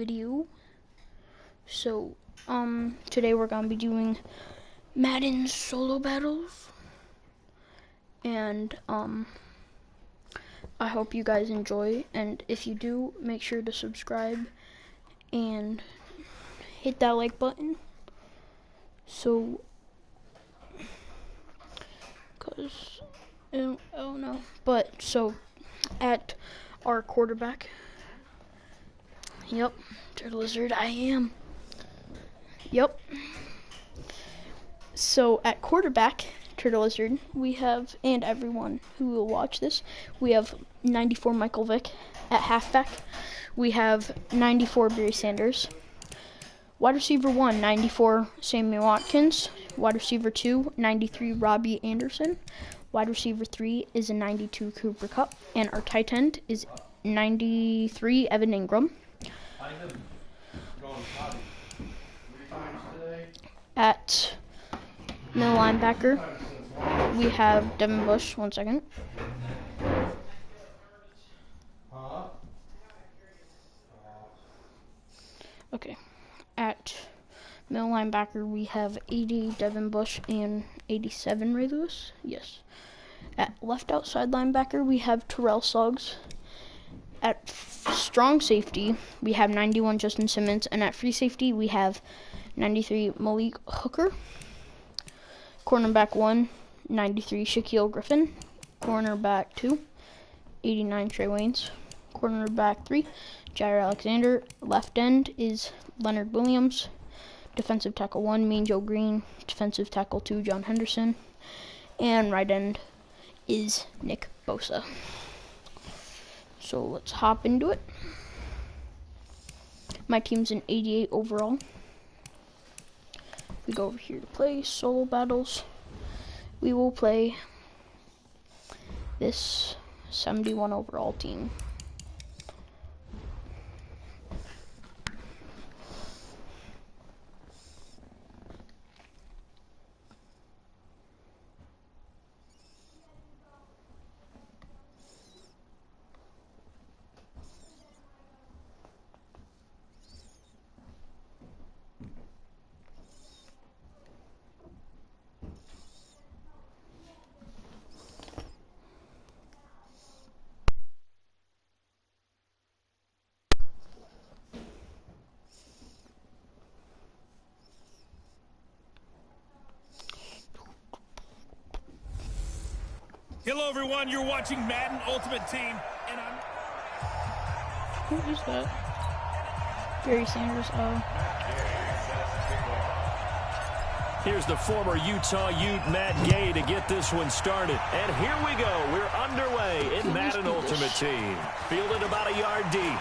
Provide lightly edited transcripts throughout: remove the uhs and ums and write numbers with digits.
video. So, today we're gonna be doing Madden solo battles, and I hope you guys enjoy. And if you do, make sure to subscribe and hit that like button. So, so at our quarterback. Yep, Turtle Lizard, I am. Yep. So at quarterback, Turtle Lizard, we have, and everyone who will watch this, we have 94 Michael Vick. At halfback, we have 94 Barry Sanders. Wide receiver 1, 94 Sammy Watkins. Wide receiver 2, 93 Robbie Anderson. Wide receiver 3 is a 92 Cooper Kupp. And our tight end is 93 Evan Ingram. At middle linebacker, we have Devin Bush. One second. Okay. At middle linebacker, we have 80 Devin Bush and 87 Ray Lewis. Yes. At left outside linebacker, we have Terrell Suggs. At strong safety, we have 91 Justin Simmons. And at free safety, we have 93 Malik Hooker. Cornerback 1, 93 Shaquille Griffin. Cornerback 2, 89 Trey Waynes. Cornerback 3, Jair Alexander. Left end is Leonard Williams. Defensive tackle 1, Mean Joe Green. Defensive tackle 2, John Henderson. And right end is Nick Bosa. So let's hop into it. My team's an 88 overall. We go over here to play solo battles. We will play this 71 overall team. Hello, everyone. You're watching Madden Ultimate Team, and I'm... Who is that? Barry Sanders. Here's the former Utah Ute, Matt Gay, to get this one started. And here we go. We're underway in Madden Ultimate Team. Fielded about a yard deep.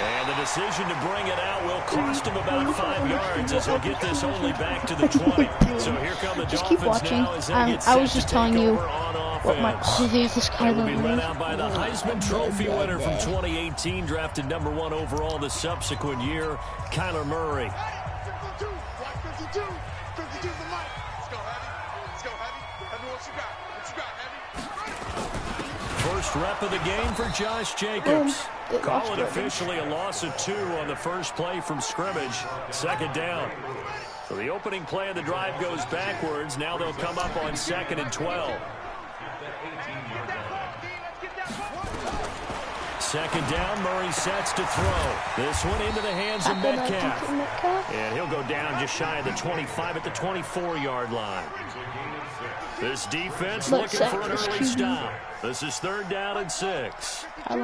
And the decision to bring it out will cost him about 5 yards as he'll get this only back to the 20. So here come the just keep watching. I was just telling you what my... Oh, there's this guy will be led out by the Heisman Trophy winner from 2018, drafted number 1 overall the subsequent year, Kyler Murray. 52 for Mike. Let's go, Heavy. Let's go, Heavy. Heavy, what you got? What you got, Heavy? First rep of the game for Josh Jacobs. Call it officially a loss of 2 on the first play from scrimmage. Second down. So the opening play of the drive goes backwards. Now they'll come up on 2nd and 12. Second down, Murray sets to throw. This one into the hands of Metcalf. And he'll go down just shy of the 25 at the 24-yard line. This defense looking for an early stop. This is 3rd down and 6. They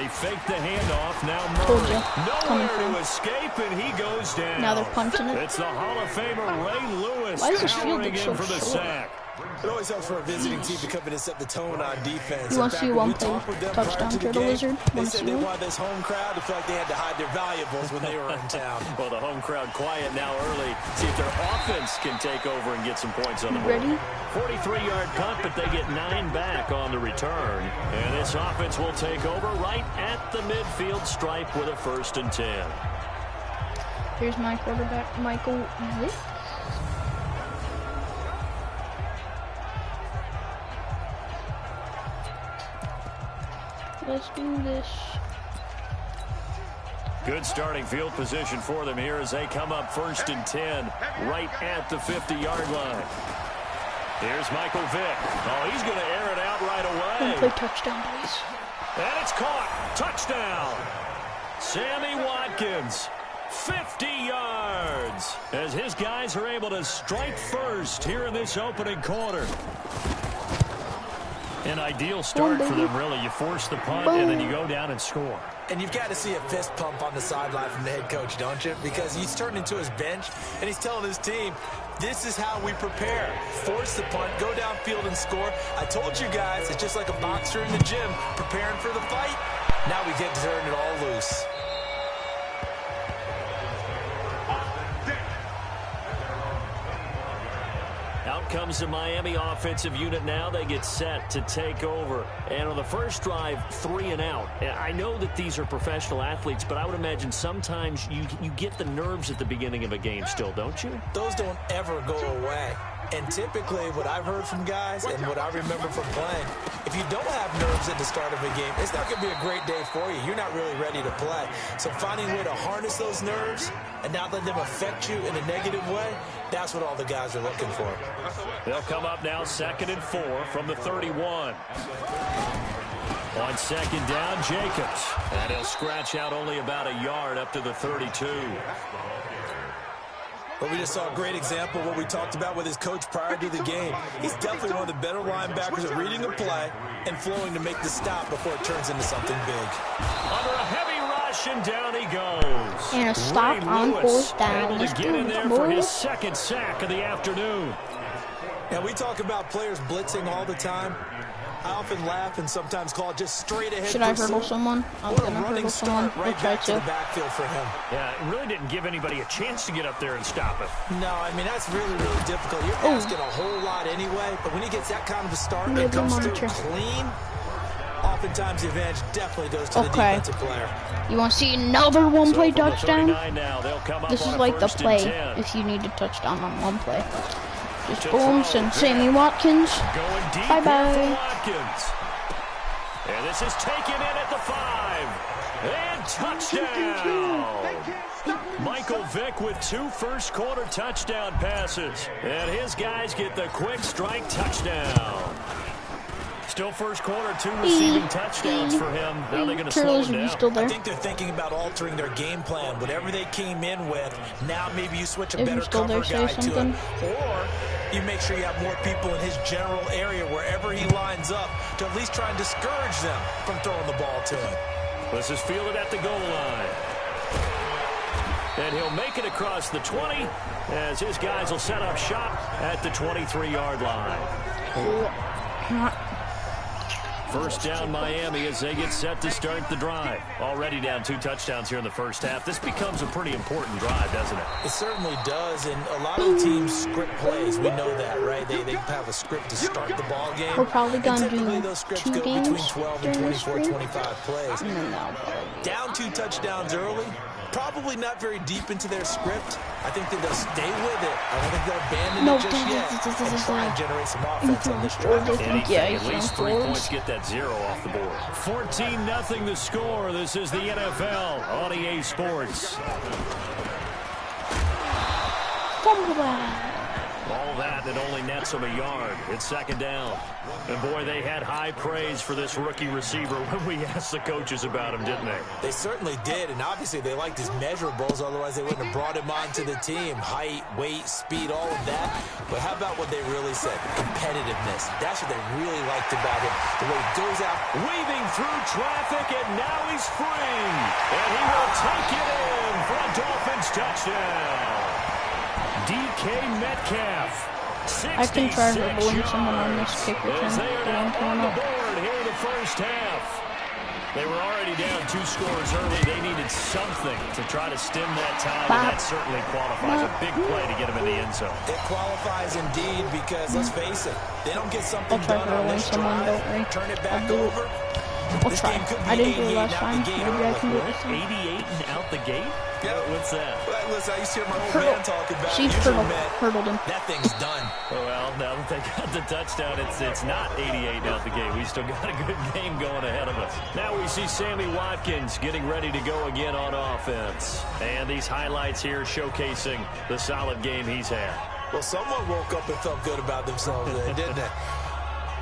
fake the handoff. Now Murray nowhere to escape, and he goes down. Now they're punching it. It's the Hall of Famer Ray Lewis powering in for the sack. It always helps for a visiting team to come in and set the tone on defense. You want to see one play touchdown, Turtle Lizard? They said they wanted this home crowd to feel like they had to hide their valuables when they were in town. Well, the home crowd quiet now early. See if their offense can take over and get some points on the board. Ready? 43-yard punt, but they get 9 back on the return. And this offense will take over right at the midfield stripe with a 1st and 10. Here's my quarterback, Michael Vick. Let's do this. Good starting field position for them here as they come up 1st and 10 right at the 50-yard line. Here's Michael Vick. Oh, he's going to air it out right away. Play touchdown, please. And it's caught. Touchdown. Sammy Watkins, 50 yards, as his guys are able to strike first here in this opening quarter. An ideal start for them, really. You force the punt, and then you go down and score. And you've got to see a fist pump on the sideline from the head coach, don't you? Because he's turned into his bench, and he's telling his team, this is how we prepare. Force the punt, go downfield and score. I told you guys, it's just like a boxer in the gym preparing for the fight. Now we get to turn it all loose. Out comes the Miami offensive unit now. They get set to take over. And on the first drive, 3 and out. I know that these are professional athletes, but I would imagine sometimes you get the nerves at the beginning of a game still, don't you? Those don't ever go away. And typically, what I've heard from guys and what I remember from playing, if you don't have nerves at the start of a game, it's not going to be a great day for you. You're not really ready to play. So finding a way to harness those nerves and not let them affect you in a negative way, that's what all the guys are looking for. They'll come up now 2nd and 4 from the 31. On 2nd down, Jacobs. And he'll scratch out only about a yard up to the 32. But we just saw a great example of what we talked about with his coach prior to the game. He's definitely one of the better linebackers at reading a play and flowing to make the stop before it turns into something big. Under a heavy rush, and down he goes. And a stop Ray on Lewis 4th down. able to get in there for his 2nd sack of the afternoon. And we talk about players blitzing all the time. I often laugh and sometimes call it just straight ahead. Should I hurdle someone? I'm going to hurdle someone. Right back to the backfield for him. Yeah, it really didn't give anybody a chance to get up there and stop it. No, I mean, that's really, really difficult. You're asking a whole lot anyway, but when he gets that kind of a start and it comes through clean, oftentimes the advantage definitely goes to the defensive player. You want to see another one-play touchdown? Now, This is like the play if you need a touchdown on one play. Just boom, send Sammy Watkins. Bye-bye. And this is taken in at the 5. And touchdown. Michael Vick with 2 first-quarter touchdown passes. And his guys get the quick strike touchdown. Still first quarter, 2 receiving touchdowns for him. Now they're going to slow him down. Still there? I think they're thinking about altering their game plan. Whatever they came in with, now maybe you switch a better cover guy to him. Or you make sure you have more people in his general area wherever he lines up to at least try and discourage them from throwing the ball to him. This is fielded at the goal line. And he'll make it across the 20 as his guys will set up shop at the 23-yard line. First down, Miami, as they get set to start the drive. Already down 2 touchdowns here in the first half. This becomes a pretty important drive, doesn't it? It certainly does, and a lot of the teams script plays. We know that, right? They have a script to start the ball game. We're probably going to do those scripts 2 go games between 12 and 24, 25 plays. No. Down 2 touchdowns early. Probably not very deep into their script. I think that they'll stay with it. I don't think they'll abandon it just yet and try and generate some offense on this drive. At least 3 points, get that 0 off the board. 14-0 the score. This is the NFL on EA Sports. All that only nets them a yard. It's 2nd down. And boy, they had high praise for this rookie receiver when we asked the coaches about him, didn't they? They certainly did, and obviously they liked his measurables, otherwise they wouldn't have brought him onto the team. Height, weight, speed, all of that. But how about what they really said? Competitiveness. That's what they really liked about him. The way he goes out, weaving through traffic, and now he's free. And he will take it in for a Dolphins touchdown. DK Metcalf. I can try dribbling someone on this kick return. As they are now on the board here in the first half. They were already down 2 scores early. They needed something to try to stem that tide, and that certainly qualifies. A big play to get them in the end zone. It qualifies indeed because, let's face it, they don't get something done on this drive, turn it back over, I'll This try. game could be I didn't do it 88 last out time. the gate Maybe I early. can do it this time. 88 and out the gate? Yeah. What's that? Well, listen, I used to hear my old Hurdle. man talking about She's it. Usually hurdled him. that thing's done. Well, now that they got the touchdown, it's not 88 out the gate. We still got a good game going ahead of us. Now we see Sammy Watkins getting ready to go again on offense. And these highlights here showcasing the solid game he's had. Well, someone woke up and felt good about themselves there, didn't they?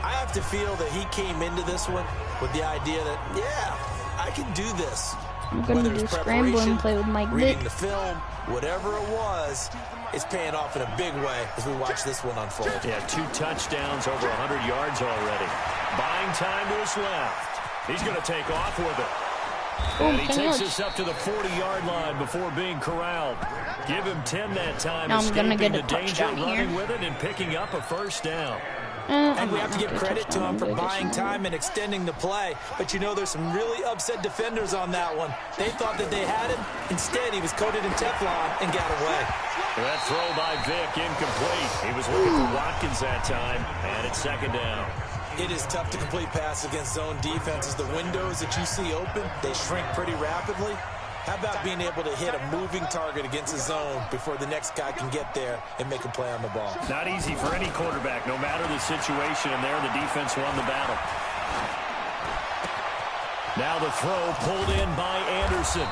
I have to feel that he came into this one with the idea that, yeah, I can do this. I'm going to do scrambling play with Mike Vick. Reading the film, whatever it was, it's paying off in a big way as we watch this one unfold. Yeah, 2 touchdowns, over 100 yards already. Buying time to his left. He's going to take off with it. And he takes us up to the 40-yard line before being corralled. Give him 10 that time, Now I'm gonna escaping get a the danger, touchdown running here. with it, and picking up a first down. And we have to give credit to him for buying time and extending the play. But, you know, there's some really upset defenders on that one. They thought that they had him. Instead, he was coated in Teflon and got away. That throw by Vick, incomplete. He was looking for Watkins that time, and it's second down. It is tough to complete passes against zone defenses. The windows that you see open, they shrink pretty rapidly. How about being able to hit a moving target against a zone before the next guy can get there and make a play on the ball? Not easy for any quarterback, no matter the situation, and there the defense won the battle. Now the throw pulled in by Anderson.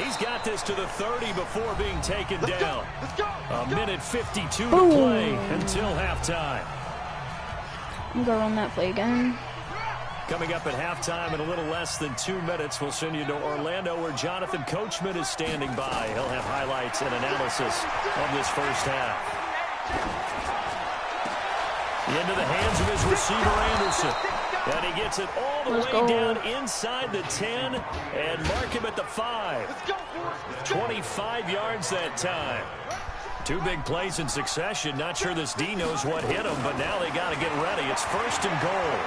He's got this to the 30 before being taken down. A minute 52 to play until halftime. I'm going to run that play again. Coming up at halftime in a little less than 2 minutes, we'll send you to Orlando where Jonathan Coachman is standing by. He'll have highlights and analysis of this first half. Into the hands of his receiver, Anderson. And he gets it all the way down inside the 10 and mark him at the 5. 25 yards that time. 2 big plays in succession. Not sure this D knows what hit him, but now they got to get ready. It's first and goal.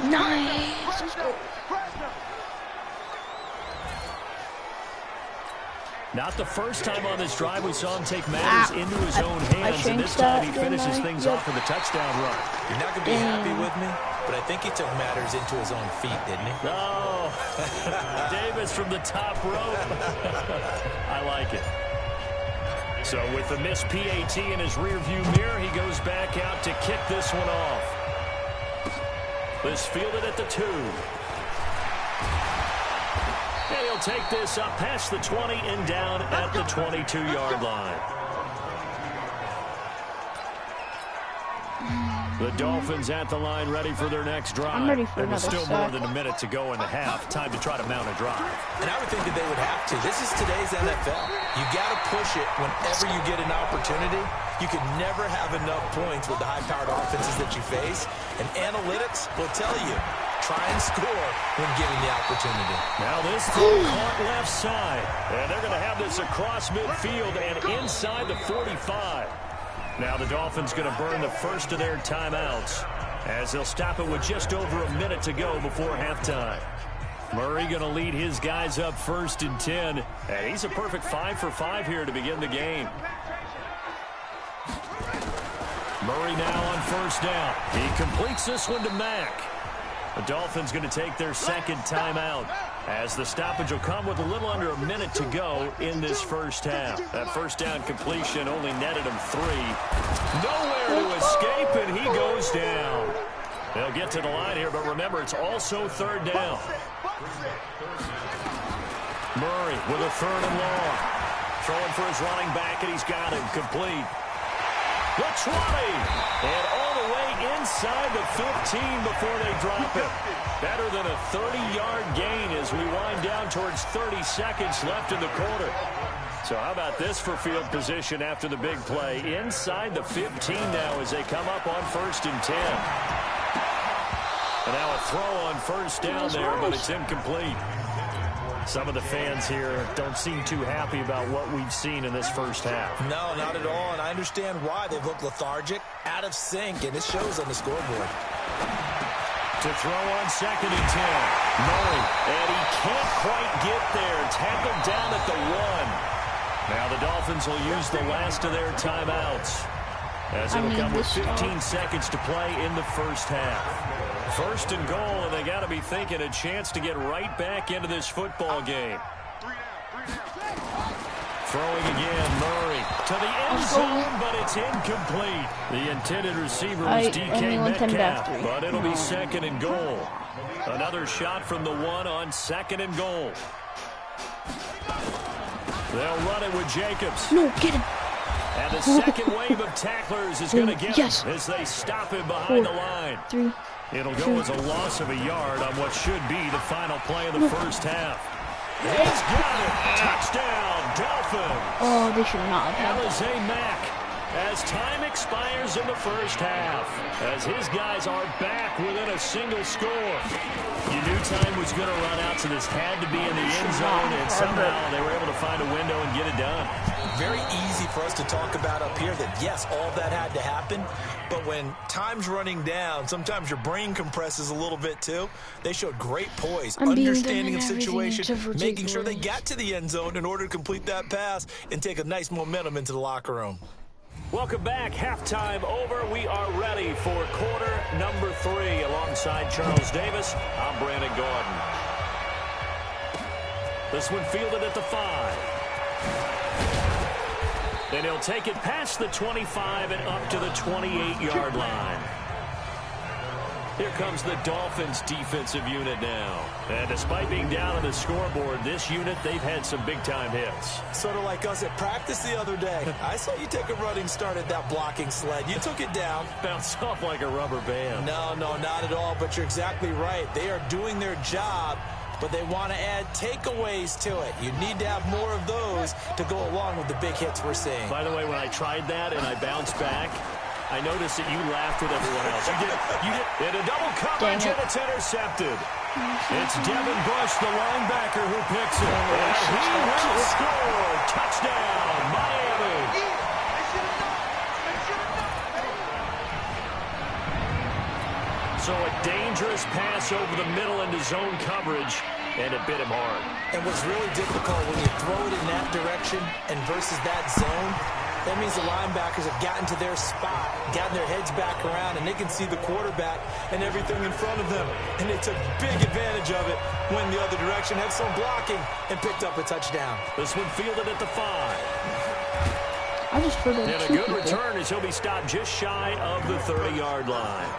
Nice. Let's go. Not the first time on this drive we saw him take matters into his own hands, and this time he finishes things off with a touchdown run. You're not going to be happy with me, but I think he took matters into his own feet, didn't he? Oh, Davis from the top rope. I like it. So with the missed PAT in his rearview mirror, he goes back out to kick this one off. This fielded at the 2. And he'll take this up past the 20 and down at the 22-yard line. The Dolphins at the line, ready for their next drive. I'm ready for and with another still more sack. than a minute to go in the half. Time to try to mount a drive. And I would think that they would have to. This is today's NFL. You got to push it whenever you get an opportunity. You can never have enough points with the high-powered offenses that you face. And analytics will tell you, try and score when given the opportunity. Now this throw caught left side. And they're going to have this across midfield and inside the 45. Now the Dolphins going to burn the first of their timeouts as they'll stop it with just over a minute to go before halftime. Murray going to lead his guys up first and 10. And he's a perfect 5 for 5 here to begin the game. Murray now on first down. He completes this one to Mack. The Dolphins going to take their second timeout as the stoppage will come with a little under a minute to go in this first half. That first down completion only netted him 3. Nowhere to escape, and he goes down. They'll get to the line here, but remember, it's also third down. Murray with a 3rd and long. Throwing for his running back, and he's got him complete. The 20, and all the way inside the 15 before they drop it. Better than a 30-yard gain as we wind down towards 30 seconds left in the quarter. So how about this for field position after the big play? Inside the 15 now as they come up on first and 10. And now a throw on first down there, but it's incomplete. Some of the fans here don't seem too happy about what we've seen in this first half. No, not at all, and I understand why. They've looked lethargic, out of sync, and it shows on the scoreboard. To throw on second and 10. Murray, and he can't quite get there. Tackled down at the 1. Now the Dolphins will use the last of their timeouts. as it'll come with 15 seconds to play in the first half. First and goal, and they got to be thinking a chance to get right back into this football game. Throwing again, Murray to the end zone, but it's incomplete. The intended receiver was DK Metcalf, but it'll be second and goal. Another shot from the one on second and goal. They'll run it with Jacobs. No, get him. And the second wave of tacklers is going to get him as they stop him behind the line. 3. It'll go as a loss of a yard on what should be the final play of the first half. He's got it. Touchdown, Dolphins. Oh, they should not have had Alizé Mack as time expires in the first half, as his guys are back within a single score. You knew time was going to run out, so this had to be in the end zone, and somehow they were able to find a window and get it done. Very easy for us to talk about up here that, yes, all that had to happen, but when time's running down, sometimes your brain compresses a little bit too. They showed great poise, understanding of situation, making sure they got to the end zone in order to complete that pass and take a nice momentum into the locker room. Welcome back. Halftime over. We are ready for quarter number 3. Alongside Charles Davis, I'm Brandon Gordon. This one fielded at the 5. Then he'll take it past the 25 and up to the 28-yard line. Here comes the Dolphins defensive unit now. And despite being down on the scoreboard, this unit, they've had some big-time hits. Sort of like us at practice the other day. I saw you take a running start at that blocking sled. You took it down. Bounced off like a rubber band. No, not at all, but you're exactly right. They are doing their job, but they want to add takeaways to it. You need to have more of those to go along with the big hits we're seeing. By the way, when I tried that and I bounced back, I noticed that you laughed with everyone else. You did. In a double coverage, and it's intercepted. It's Devin Bush, the linebacker, who picks it. And he will score. Touchdown, Miami. So a dangerous pass over the middle into zone coverage, and it bit him hard. And what's really difficult when you throw it in that direction and versus that zone, that means the linebackers have gotten to their spot, gotten their heads back around, and they can see the quarterback and everything in front of them. And they took big advantage of it, went the other direction, had some blocking, and picked up a touchdown. This one fielded at the 5. I just heard and a good return as he'll be stopped just shy of the 30-yard line.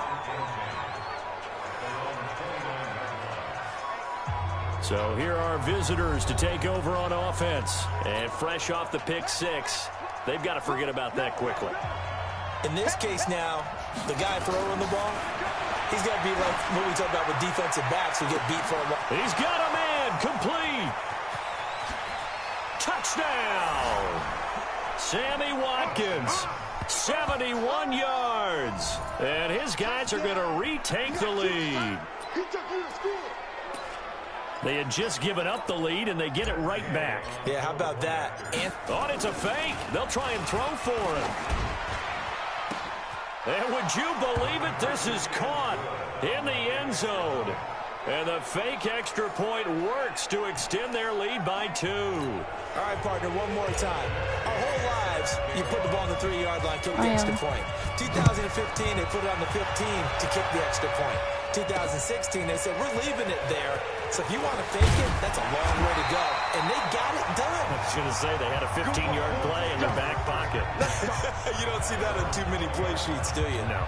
So here are visitors to take over on offense. And fresh off the pick 6. They've got to forget about that quickly. In this case now, the guy throwing the ball, he's got to be like what we talk about with defensive backs who get beat for a while. He's got a man complete. Touchdown. Sammy Watkins, 71 yards. And his guys are going to retake the lead. They had just given up the lead, and they get it right back. Yeah, how about that? Oh, it's a fake. They'll try and throw for him. And would you believe it? This is caught in the end zone. And the fake extra point works to extend their lead by 2. All right, partner, one more time. Our whole lives, you put the ball on the 3-yard line, kick the extra point. 2015, they put it on the 15 to kick the extra point. 2016, they said, we're leaving it there. So if you want to fake it, that's a long way to go. And they got it done. I was going to say, they had a 15-yard play in their back pocket. You don't see that on too many play sheets, do you? No.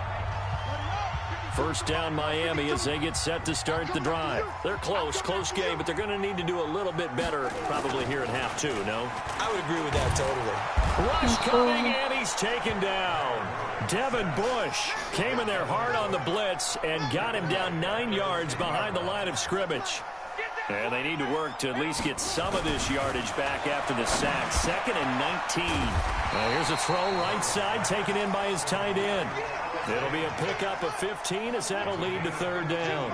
First down, Miami, as they get set to start the drive. They're close game, but they're going to need to do a little bit better probably here in half 2, no? I would agree with that totally. Rush coming, and he's taken down. Devin Bush came in there hard on the blitz and got him down 9 yards behind the line of scrimmage. And they need to work to at least get some of this yardage back after the sack. 2nd and 19. Now here's a throw right side, taken in by his tight end. It'll be a pickup of 15 as that'll lead to 3rd down.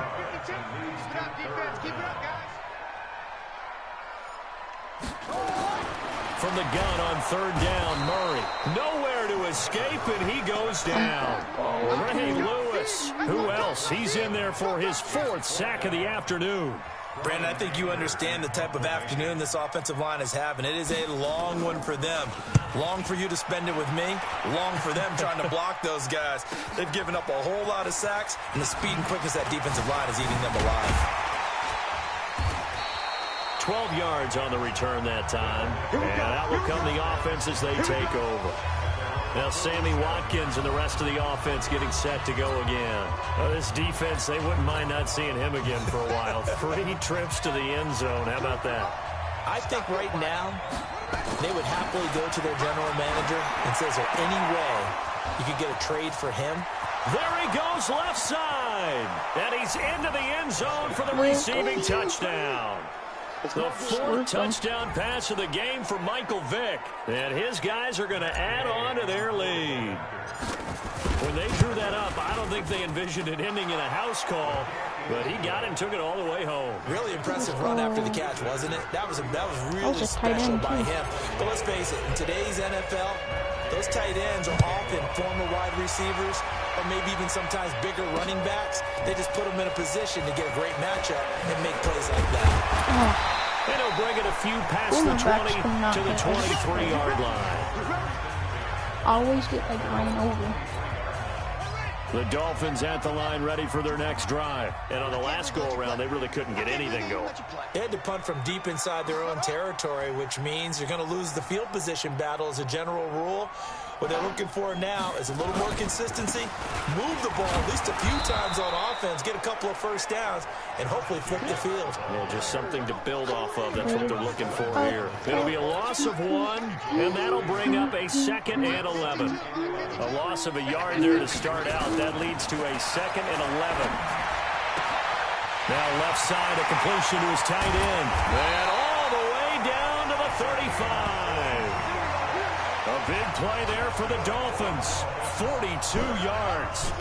From the gun on 3rd down, Murray. Nowhere to escape, and he goes down. Ray Lewis. Who else? He's in there for his 4th sack of the afternoon. Brandon, I think you understand the type of afternoon this offensive line is having. It is a long one for them. Long for you to spend it with me. Long for them trying to block those guys. They've given up a whole lot of sacks, and the speed and quickness of that defensive line is eating them alive. 12 yards on the return that time. And out will come the offense as they take over. Now Sammy Watkins and the rest of the offense getting set to go again. This defense, they wouldn't mind not seeing him again for a while. 3 trips to the end zone. How about that? I think right now they would happily go to their general manager and say, is there any way you could get a trade for him? There he goes left side. And he's into the end zone for the receiving touchdown. The 4th touchdown pass of the game for Michael Vick. And his guys are going to add on to their lead. When they drew that up, I don't think they envisioned it ending in a house call. But he got it and took it all the way home. Really impressive run after the catch, wasn't it? That was really special by him. But let's face it, in today's NFL, those tight ends are often former wide receivers or maybe even sometimes bigger running backs. They just put them in a position to get a great matchup and make plays like that. And he'll bring it a few past the 20 to the 23-yard line. Always get like ran over. The Dolphins at the line ready for their next drive. And on the last go-around, they really couldn't get anything going. They had to punt from deep inside their own territory, which means you're going to lose the field position battle as a general rule. What they're looking for now is a little more consistency, move the ball at least a few times on offense, get a couple of first downs, and hopefully flip the field. Yeah, just something to build off of. That's what they're looking for here. It'll be a loss of 1, and that'll bring up a 2nd and 11. A loss of a yard there to start out. That leads to a 2nd and 11. Now left side, a completion to his tight end. And all the way down to the 35. A big play there for the Dolphins. 42 yards.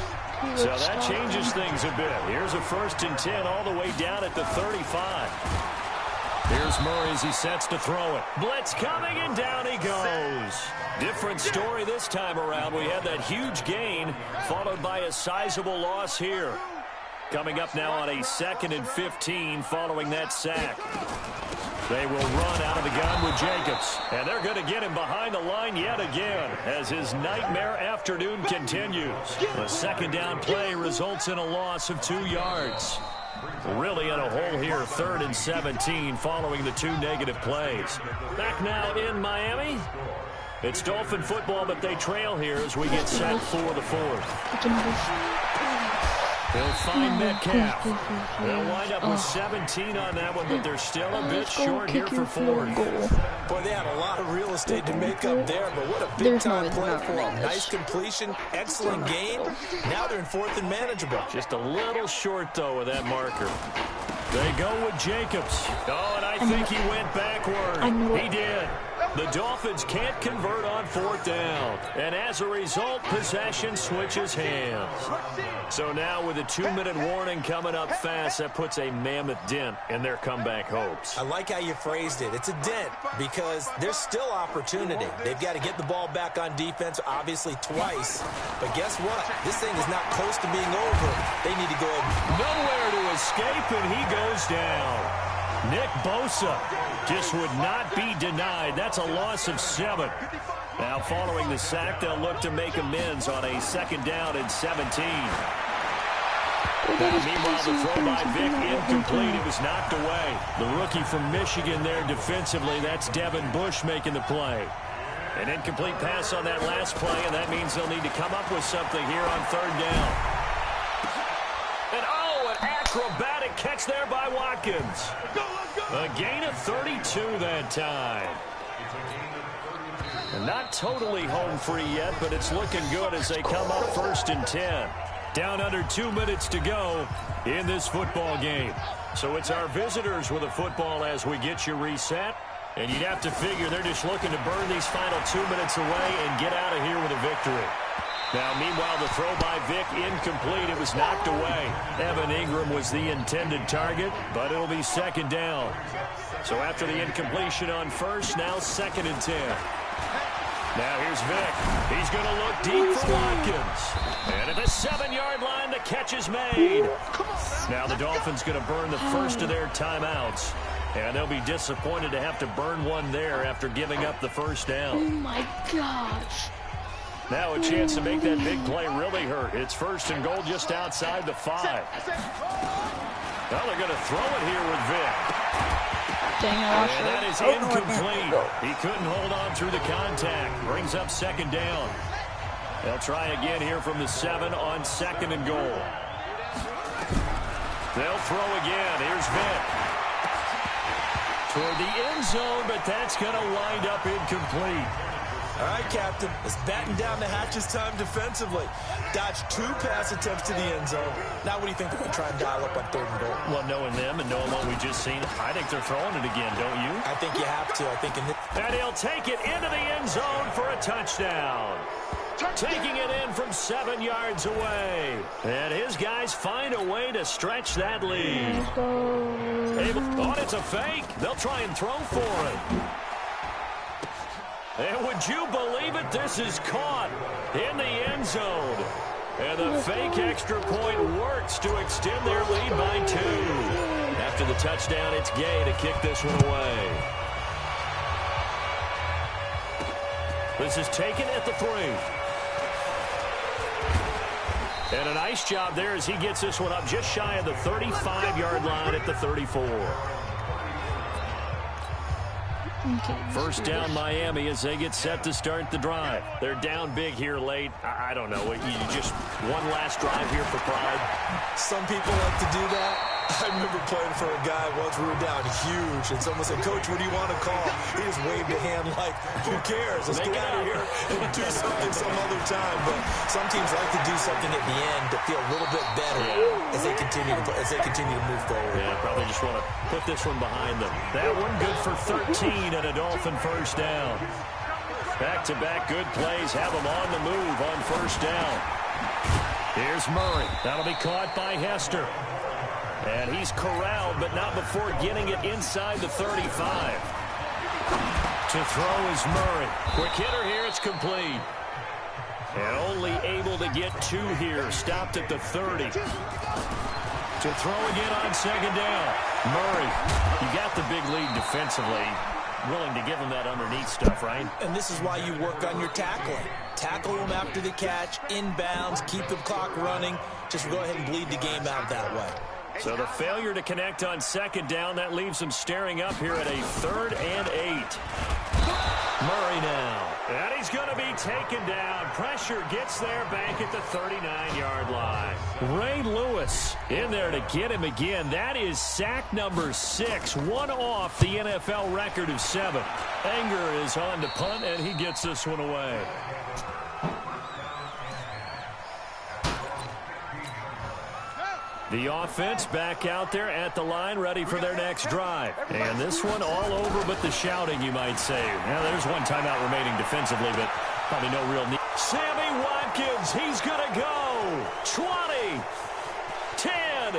So that changes things a bit. Here's a 1st and 10 all the way down at the 35. Here's Murray as he sets to throw it. Blitz coming, and down he goes. Different story this time around. We had that huge gain, followed by a sizable loss here. Coming up now on a 2nd and 15 following that sack. They will run out of the gun with Jacobs. And they're going to get him behind the line yet again as his nightmare afternoon continues. A 2nd down play results in a loss of 2 yards. Really in a hole here, 3rd and 17 following the 2 negative plays. Back now in Miami. It's Dolphin football, but they trail here as we get set for the 4th. They'll find Metcalf. They'll wind up with 17 on that one, but they're still a bit short here for 4th. Boy, they had a lot of real estate to make up there, but what a big-time play for them. Nice completion, excellent gain. Now they're in 4th and manageable. Just a little short, though, with that marker. They go with Jacobs. Oh, and I think he went backward. He did. The Dolphins can't convert on 4th down. And as a result, possession switches hands. So now with a 2-minute warning coming up fast, that puts a mammoth dent in their comeback hopes. I like how you phrased it. It's a dent because there's still opportunity. They've got to get the ball back on defense, obviously twice. But guess what? This thing is not close to being over. They need to go ahead. Nowhere to escape, and he goes down. Nick Bosa just would not be denied. That's a loss of 7. Now following the sack, they'll look to make amends on a 2nd down and 17. Meanwhile, the throw by Vick incomplete. It was knocked away. The rookie from Michigan there defensively. That's Devin Bush making the play. An incomplete pass on that last play, and that means they'll need to come up with something here on 3rd down. And an acrobatic catch there by Watkins. A gain of 32 that time. And not totally home free yet, but it's looking good as they come up 1st and 10. Down under 2 minutes to go in this football game. So it's our visitors with a football as we get you reset. And you'd have to figure they're just looking to burn these final 2 minutes away and get out of here with a victory. Now, meanwhile, the throw by Vick incomplete. It was knocked away. Evan Ingram was the intended target, but it'll be 2nd down. So after the incompletion on 1st, now 2nd and 10. Now here's Vick. He's going to look deep for Watkins. And at the 7-yard line, the catch is made. Now the Dolphins going to burn the first of their timeouts. And they'll be disappointed to have to burn one there after giving up the first down. Oh, my gosh. Now a chance to make that big play really hurt. It's 1st and goal just outside the 5. Well, they're going to throw it here with Vick. Dang, and that is incomplete. He couldn't hold on through the contact. Brings up 2nd down. They'll try again here from the 7 on 2nd and goal. They'll throw again. Here's Vick. Toward the end zone, but that's going to wind up incomplete. All right, Captain. It's batten down the hatches time defensively. Dodged 2 pass attempts to the end zone. Now what do you think they're going to try and dial up on 3rd and goal? Well, knowing them and knowing what we just seen, I think they're throwing it again, don't you? I think you have to. I think in this... And he'll take it into the end zone for a touchdown. Taking it in from 7 yards away. And his guys find a way to stretch that lead. Oh, it's a fake. They'll try and throw for it. And would you believe it? This is caught in the end zone. And the fake extra point works to extend their lead by 2. After the touchdown, it's Gay to kick this one away. This is taken at the 3. And a nice job there as he gets this one up just shy of the 35-yard line at the 34. Okay. 1st down Miami as they get set to start the drive. They're down big here late. I don't know. You just one last drive here for pride. Some people like to do that. I remember playing for a guy once. We were down huge, and someone said, "Coach, what do you want to call?" He just waved a hand like, "Who cares? Let's get out of here and do something some other time." But some teams like to do something at the end to feel a little bit better as they continue to move forward. Yeah, probably just want to put this one behind them. That one good for 13 and a Dolphin 1st down. Back-to-back good plays have them on the move on 1st down. Here's Murray. That'll be caught by Hester. And he's corralled, but not before getting it inside the 35. To throw is Murray. Quick hitter here, it's complete. And only able to get 2 here. Stopped at the 30. To throw again on 2nd down. Murray, you got the big lead defensively. Willing to give him that underneath stuff, right? And this is why you work on your tackling. Tackle him after the catch, inbounds, keep the clock running. Just go ahead and bleed the game out that way. So the failure to connect on 2nd down, that leaves him staring up here at a 3rd and 8. Murray now. And he's going to be taken down. Pressure gets there back at the 39-yard line. Ray Lewis in there to get him again. That is sack number 6. One off the NFL record of 7. Anger is on to punt, and he gets this one away. The offense back out there at the line, ready for their next drive. And this one all over but the shouting, you might say. Now, there's one timeout remaining defensively, but probably no real need. Sammy Watkins, he's going to go. 20, 10,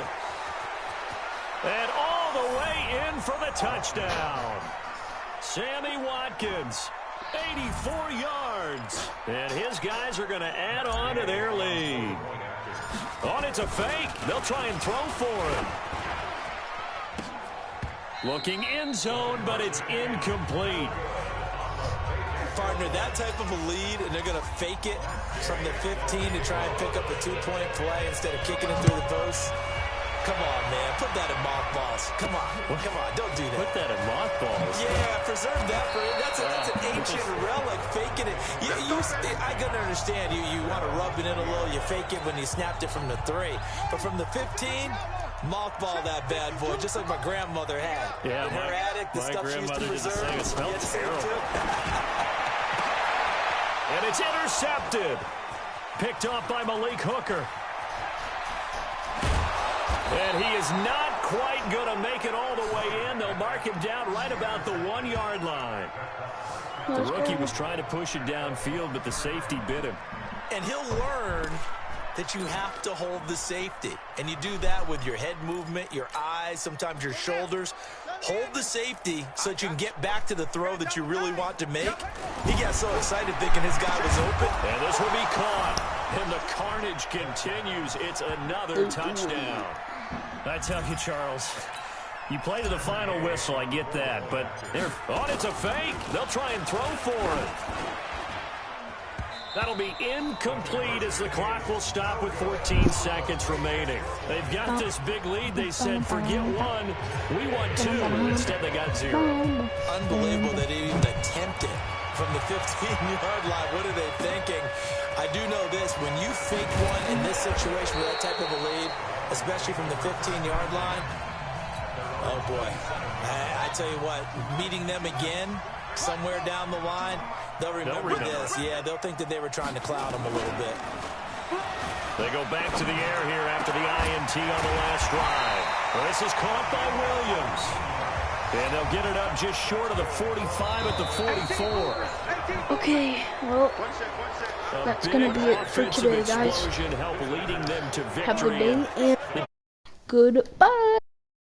and all the way in for the touchdown. Sammy Watkins, 84 yards. And his guys are going to add on to their lead. Oh, and it's a fake. They'll try and throw for it. Looking end zone, but it's incomplete. Partner, that type of a lead, and they're going to fake it from the 15 to try and pick up a 2-point play instead of kicking it through the post. Come on, man. Put that in mothballs. Come on. Come on. Don't do that. Put that in mothballs? Yeah, preserve that for it. That's an ancient relic. Faking it. I can understand. You want to rub it in a little. You fake it when you snapped it from the 3. But from the 15, mothball that bad boy, just like my grandmother had. Yeah, in her attic, the stuff she used to preserve. It smelled terrible. And it's intercepted. Picked off by Malik Hooker. And he is not quite going to make it all the way in. They'll mark him down right about the 1-yard line. The rookie was trying to push it downfield, but the safety bit him. And he'll learn that you have to hold the safety. And you do that with your head movement, your eyes, sometimes your shoulders. hold the safety so that you can get back to the throw that you really want to make. He got so excited thinking his guy was open. And this will be caught. And the carnage continues. It's another touchdown. I tell you, Charles, you play to the final whistle, I get that. But it's a fake. They'll try and throw for it. That'll be incomplete as the clock will stop with 14 seconds remaining. They've got this big lead. They said, forget one. We want two. Instead, they got 0. Unbelievable that he even attempted from the 15-yard line. What are they thinking? I do know this. When you fake one in this situation with that type of a lead, especially from the 15-yard line, oh, boy. I tell you what, meeting them again somewhere down the line, they'll remember this. Yeah, they'll think that they were trying to cloud them a little bit. They go back to the air here after the INT on the last drive. Well, this is caught by Williams. And they'll get it up just short of the 45 at the 44. Okay, well, that's going to be it for today, guys. Help leading them to Have a victory. good day, and goodbye.